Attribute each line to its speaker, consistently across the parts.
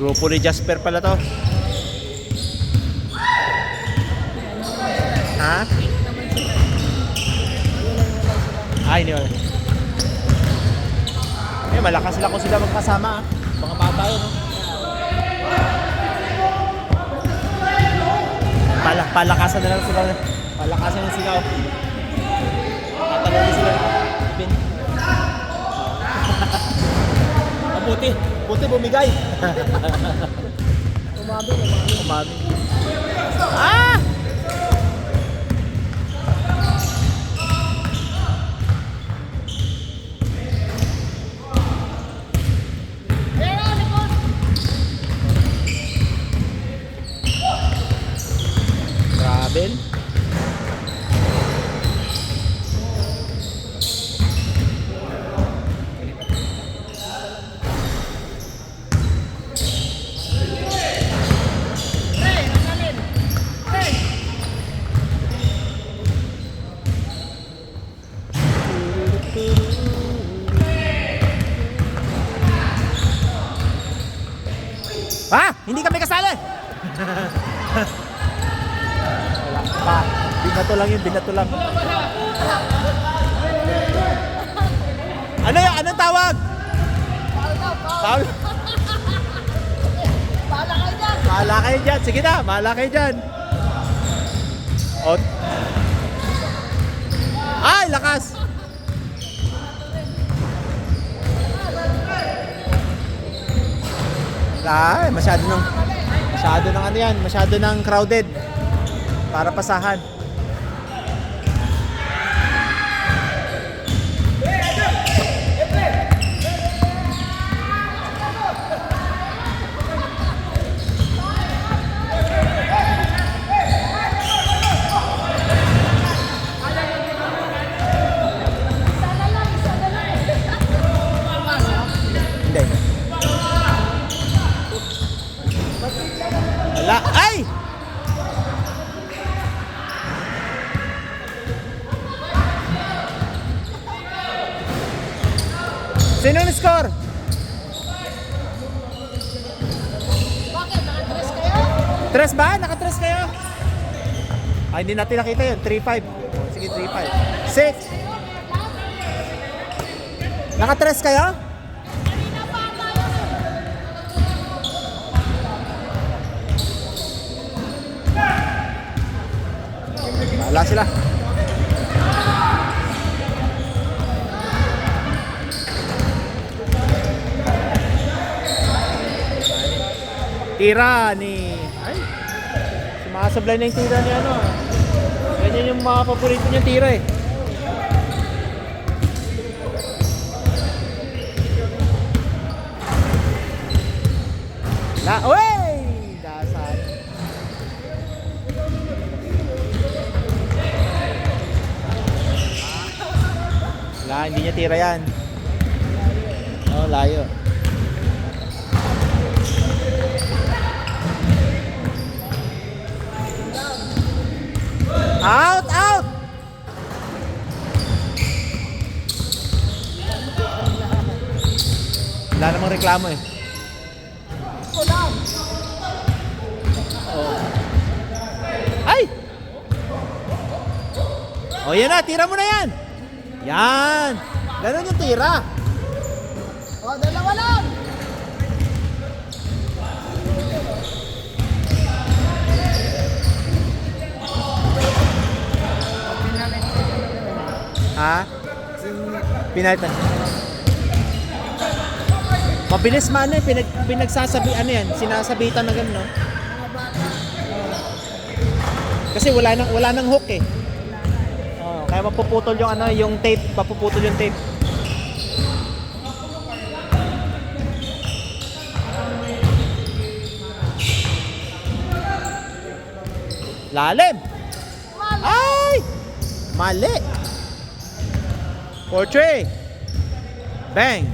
Speaker 1: Grupo ni Jasper pala to. Ha? Ay, hindi wala. Eh, malakas sila kung sila magkasama ah. Mga bata yun, no? Palakasan na lang sila. Palakasan na sila, oh. Tatalagin sila. Bin. Buti. Buti bumigay. Umabi. Ah! Travel. Ha? Hindi kami kasali! Wala pa. Binato lang yun, binato lang. Ano yun? Anong tawag? Foul? Bahala kayo dyan. Sige na, bahala kayo dyan. Out. Ay, lakas! Ay, masyado ng ano yan, masyado ng crowded para pasahan. Hindi. Wala. Ay! Sino ang score?
Speaker 2: Bakit? Naka-tres kayo?
Speaker 1: Tres ba? Naka-tres kayo? Ay, hindi natin nakita yun. 3-5. Sige, 3-5. 6. Naka-tres kayo? Wala sila. Tira ni... Ay! Sumasablay na yung tira ni ano. Ganyan yung mga paborito niyang tira eh. Uy! Dasal. Wala, hindi niya tira yan. Oh, layo. Out! Out! Wala namang reklamo eh. Oh. Ay! Oh, yan na. Tira mo na yan. Yan. Ganun yung tira.
Speaker 2: O, dalawa lang!
Speaker 1: Ha? Pinalitan. Mabilis man eh. Pinagsasabi, ano yan? Sinasabitan na gano'n, no? Kasi wala nang hook eh. Oh, kaya mapuputol yung ano, yung tape, mapuputol yung tape. Lalim. Ay! Mali. 4-3. Bang.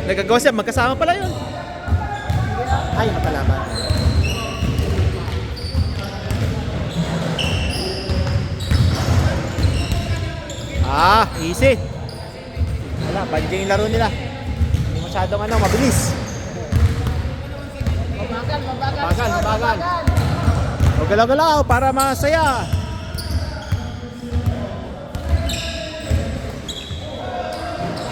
Speaker 1: Nagagawa siya, magkasama pala yun. Ay, napalaban. Easy. Wala, banjay yung laro nila. Hindi masyadong mabilis.
Speaker 2: Mabagal.
Speaker 1: O galaw-galaw para masaya.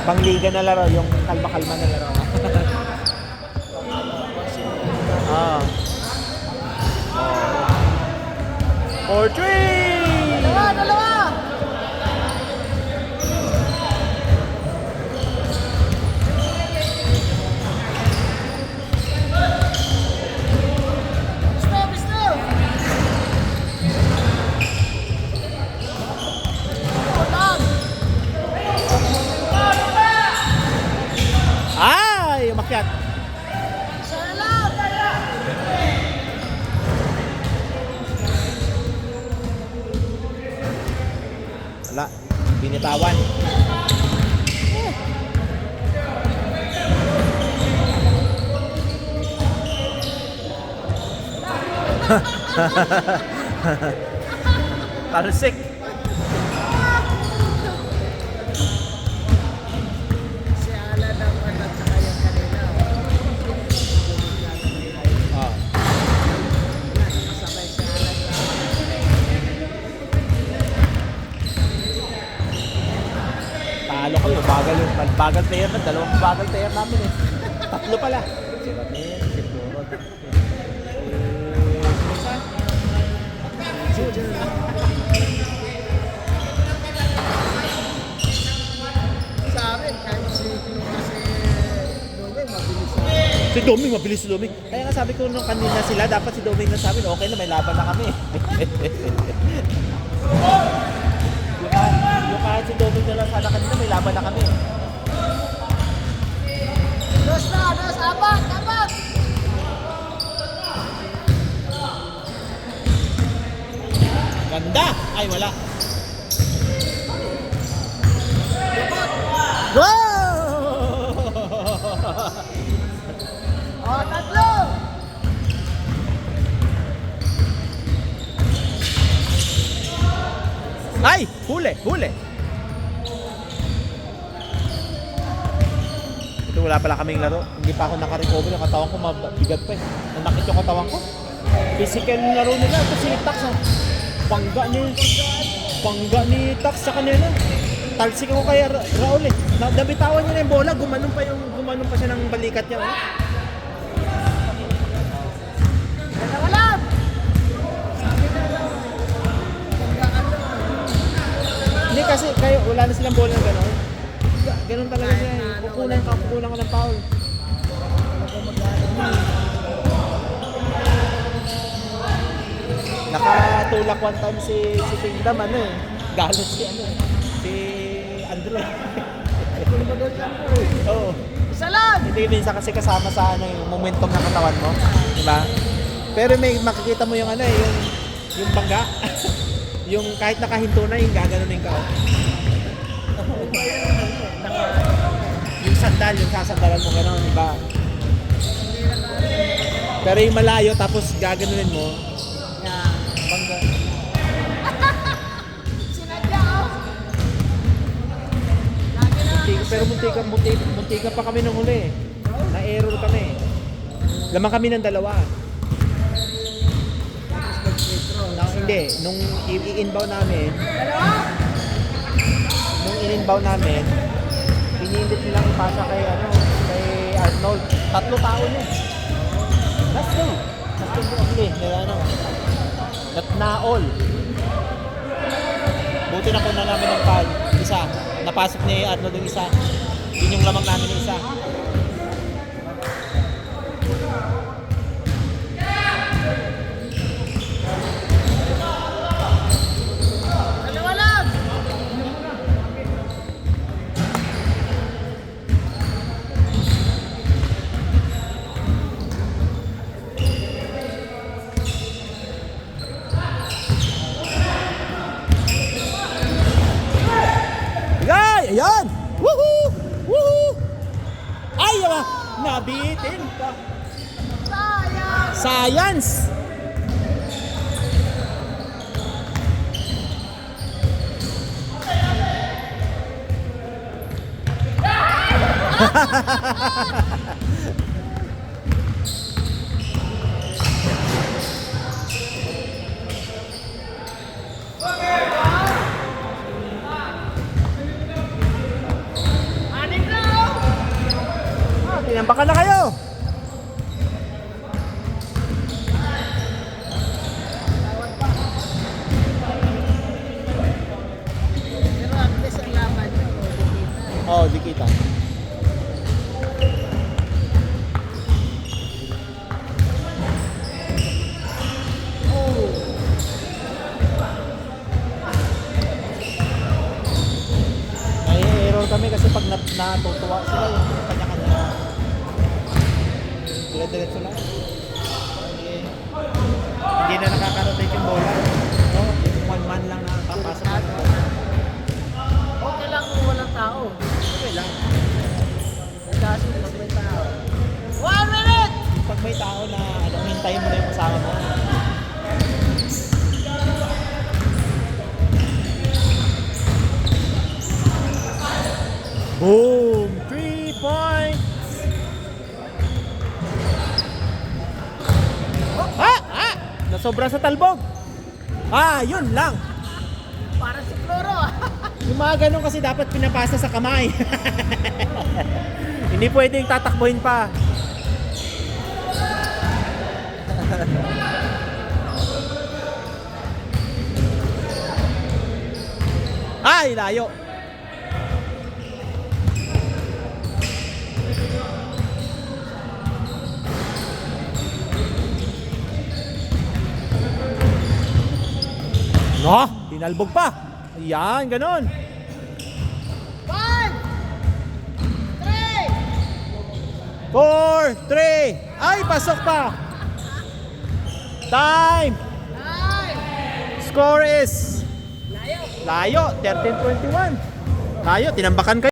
Speaker 1: Pangliga na laro, yung kalma-kalma na laro. For 3!
Speaker 2: Dalawa. Stop.
Speaker 1: Ay, umakyat. Wala, binitawan. Talsik.
Speaker 2: Si Alan naman at saka yung kanina. Kasabay si Alan.
Speaker 1: Talo kayo, bagal player na, dalawang bagal player namin eh. Tatlo pala. Si Ramil, si Florod.
Speaker 2: Sa akin, kahit si Doge, mabilis na.
Speaker 1: Si Doming, mabilis si Doming. Kaya nga sabi ko nung kanina sila, dapat si Doming na sabi, okay na, may laban na kami. yung kahit si Doming na lang sana kanina, may laban na kami.
Speaker 2: Dos, apat.
Speaker 1: Ganda! Ay, wala. Wow!
Speaker 2: Tatlo.
Speaker 1: Ay! Huli! Ito wala pala kaming laro. Hindi pa ako nakarecover. Yung katawan ko mabigat pa eh. Nanakit yung katawan ko. Physical yung laro nila. Ito si Tax. Pangga ni Tax sa kanila. Talsik ako kay Raul eh. Nabitawan niya na yung bola. Gumanon pa siya ng balikat niya. Oh.
Speaker 2: Dalawa lang.
Speaker 1: Hindi kasi kayo, wala na silang bola na gano'n. Ganun talaga siya. Kukunan ko ng foul. Nakatulak one time si Kingdom galit si Andre. Oo.
Speaker 2: Isa lang.
Speaker 1: Hindi minsan kasi kasama sa yung momentum ng katawan mo, di ba? Pero may makikita mo yung yung bangga. Yung kahit nakahinto na, yung gaganunin ka. Yung sandal, yung sasandalan mo gano'n, di ba? Pero yung malayo, tapos gaganunin mo, bangga.
Speaker 2: Sinadya ako.
Speaker 1: Pero muntika pa kami nung huli. Na-error kami. Lamang kami ng dalawa. Hindi, nung i-inbound namin, pinilit nilang ipasa kay Arnold. 3 tao niya. Last two only. Na all. Buti na kuna namin ng foul. Isa. Napasok ni Arnold yung isa. Yun yung lamang namin yung isa.
Speaker 2: Dalawa lang.
Speaker 1: Ayan! Woohoo! Woohoo! Nabitin pa.
Speaker 2: Sayang!
Speaker 1: Science!
Speaker 2: Anim na oh!
Speaker 1: Tinambakan na kayo.
Speaker 2: Pero at least ang laban nyo, dikita.
Speaker 1: Oh, di kita. Error kami kasi pag natutuwa sila yung kanya-kanya. Dire-diretso lang. Hindi na nakaka-rotate yung bola. No, yung one man lang nakakapasok.
Speaker 2: Okay lang kung walang tao.
Speaker 1: Okay lang.
Speaker 2: Kaso pag may tao. 1 minute!
Speaker 1: Pag may tao na hintayin mo na yung kasama mo. Boom! 3 points! Nasobra sa talbog! Yun lang!
Speaker 2: Para si Floro ah.
Speaker 1: Yung mga ganun kasi dapat pinapasa sa kamay. Hindi pwedeng tatakbuhin pa. Ay, layo! No, tinalbog pa. Ayan, ganun.
Speaker 2: 5! 3!
Speaker 1: 4, 3. Ay, pasok pa. Time.
Speaker 2: 9!
Speaker 1: Score is
Speaker 2: Layo!
Speaker 1: layo, 13-21. Layo, tinambakan kayo.